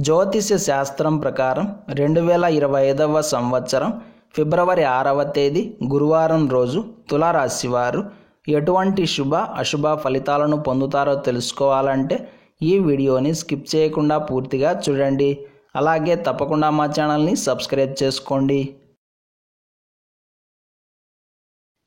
జ్యోతిష శాస్త్రం ప్రకారం 2025వ సంవత్సరం ఫిబ్రవరి 6వ తేదీ గురువారం రోజు తులారాశి వారు ఎటువంటి శుభ అశుభ ఫలితాలను పొందుతారో తెలుసుకోవాలంటే ఈ వీడియోని స్కిప్ చేయకుండా పూర్తిగా చూడండి. అలాగే తప్పకుండా మా ఛానల్ని సబ్స్క్రైబ్ చేసుకోండి.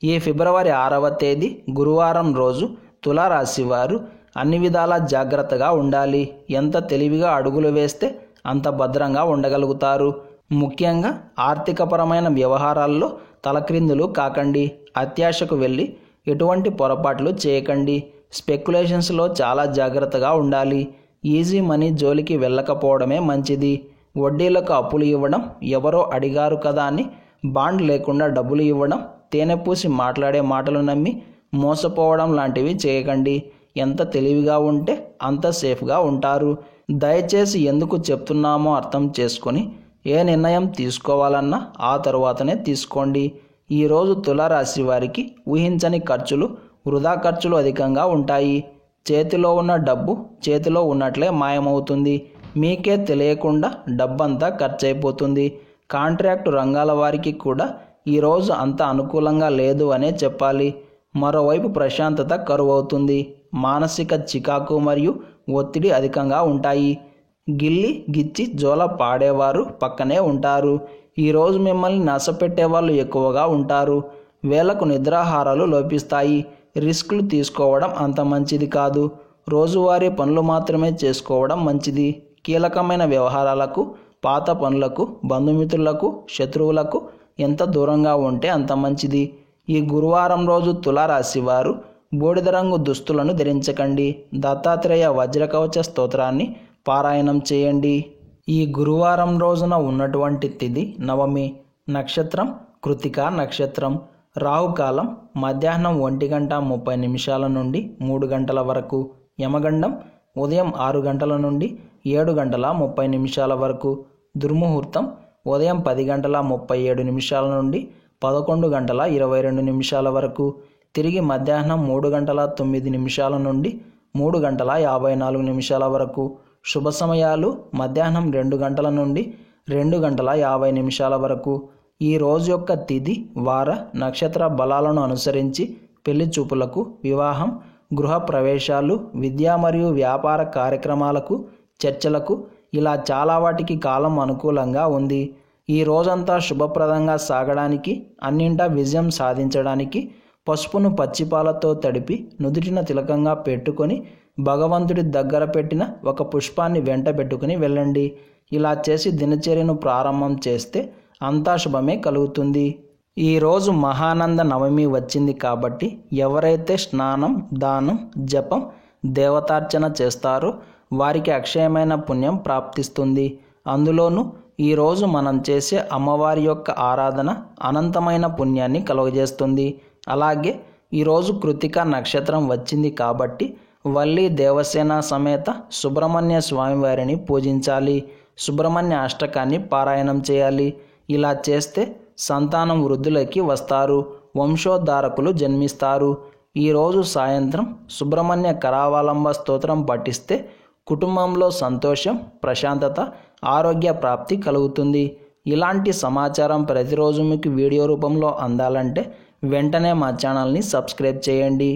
ఈ ఫిబ్రవరి 6వ తేదీ గురువారం రోజు తులారాశి వారు అన్ని విధాలా జాగ్రత్తగా ఉండాలి. ఎంత తెలివిగా అడుగులు వేస్తే అంత భద్రంగా ఉండగలుగుతారు. ముఖ్యంగా ఆర్థికపరమైన వ్యవహారాల్లో తలక్రిందులు కాకండి. అత్యాశకు వెళ్ళి ఎటువంటి పొరపాట్లు చేయకండి. స్పెక్యులేషన్స్లో చాలా జాగ్రత్తగా ఉండాలి. ఈజీ మనీ జోలికి వెళ్ళకపోవడమే మంచిది. వడ్డీలకు అప్పులు ఇవ్వడం, ఎవరో అడిగారు కదా అని బాండ్ లేకుండా డబ్బులు ఇవ్వడం, తేనె పూసి మాట్లాడే మాటలు నమ్మి మోసపోవడం లాంటివి చేయకండి. ఎంత తెలివిగా ఉంటే అంత సేఫ్గా ఉంటారు. దయచేసి ఎందుకు చెప్తున్నామో అర్థం చేసుకొని ఏ నిర్ణయం తీసుకోవాలన్నా ఆ తరువాతనే తీసుకోండి. ఈరోజు తులారాశి వారికి ఊహించని ఖర్చులు, వృధా ఖర్చులు అధికంగా ఉంటాయి. చేతిలో ఉన్న డబ్బు చేతిలో ఉన్నట్లే మాయమవుతుంది. మీకే తెలియకుండా డబ్బంతా ఖర్చయిపోతుంది. కాంట్రాక్టు రంగాల వారికి కూడా ఈరోజు అంత అనుకూలంగా లేదు అనే చెప్పాలి. మరోవైపు ప్రశాంతత కరువవుతుంది. మానసిక చికాకు మరియు ఒత్తిడి అధికంగా ఉంటాయి. గిల్లి గిచ్చి జోల పాడేవారు పక్కనే ఉంటారు. ఈరోజు మిమ్మల్ని నష్టపెట్టే వాళ్ళు ఎక్కువగా ఉంటారు. వేళకు నిద్రాహారాలు లోపిస్తాయి. రిస్కులు తీసుకోవడం అంత మంచిది కాదు. రోజువారీ పనులు మాత్రమే చేసుకోవడం మంచిది. కీలకమైన వ్యవహారాలకు, పాత పనులకు, బంధుమిత్రులకు, శత్రువులకు ఎంత దూరంగా ఉంటే అంత మంచిది. ఈ గురువారం రోజు తులారాశి వారు బూడిద రంగు దుస్తులను ధరించకండి. దత్తాత్రేయ వజ్రకవచ స్తోత్రాన్ని పారాయణం చేయండి. ఈ గురువారం రోజున ఉన్నటువంటి తిథి నవమి. నక్షత్రం కృతికా నక్షత్రం. రాహుకాలం మధ్యాహ్నం 1:30 నుండి 3 గంటల వరకు. యమగండం ఉదయం 6 గంటల నుండి 7:30 వరకు. దుర్ముహూర్తం ఉదయం 10:37 నుండి 11:22 వరకు. తిరిగి మధ్యాహ్నం 3:09 నుండి 3:54 వరకు. శుభ సమయాలు మధ్యాహ్నం 2 గంటల నుండి 2:50 వరకు. ఈ రోజు యొక్క తిథి, వార, నక్షత్ర బలాలను అనుసరించి పెళ్లి చూపులకు, వివాహం, గృహ ప్రవేశాలు, విద్యా మరియు వ్యాపార కార్యక్రమాలకు, చర్చలకు ఇలా చాలా వాటికి కాలం అనుకూలంగా ఉంది. ఈ రోజంతా శుభప్రదంగా సాగడానికి, అన్నింటా విజయం సాధించడానికి పసుపును పచ్చిపాలతో తడిపి నుదుటిన తిలకంగా పెట్టుకొని భగవంతుడి దగ్గర పెట్టిన ఒక పుష్పాన్ని వెంట పెట్టుకుని వెళ్ళండి. ఇలా చేసి దినచర్యను ప్రారంభం చేస్తే అంతా శుభమే కలుగుతుంది. ఈరోజు మహానంద నవమి వచ్చింది కాబట్టి ఎవరైతే స్నానం, దానం, జపం, దేవతార్చన చేస్తారో వారికి అక్షయమైన పుణ్యం ప్రాప్తిస్తుంది. అందులోనూ ఈరోజు మనం చేసే అమ్మవారి యొక్క ఆరాధన అనంతమైన పుణ్యాన్ని కలుగజేస్తుంది. అలాగే ఈరోజు కృతికా నక్షత్రం వచ్చింది కాబట్టి వల్లి దేవసేన సమేత సుబ్రహ్మణ్య స్వామివారిని పూజించాలి. సుబ్రహ్మణ్య అష్టకాన్ని పారాయణం చేయాలి. ఇలా చేస్తే సంతానం వృద్ధులకి వస్తారు. వంశోద్ధారకులు జన్మిస్తారు. ఈరోజు సాయంత్రం సుబ్రహ్మణ్య కరావలంబ స్తోత్రం పఠిస్తే కుటుంబంలో సంతోషం, ప్రశాంతత, ఆరోగ్య ప్రాప్తి కలుగుతుంది. ఇలాంటి సమాచారం ప్రతిరోజు మీకు వీడియో రూపంలో అందాలంటే వెంటనే మా ఛానల్ని సబ్స్క్రైబ్ చేయండి.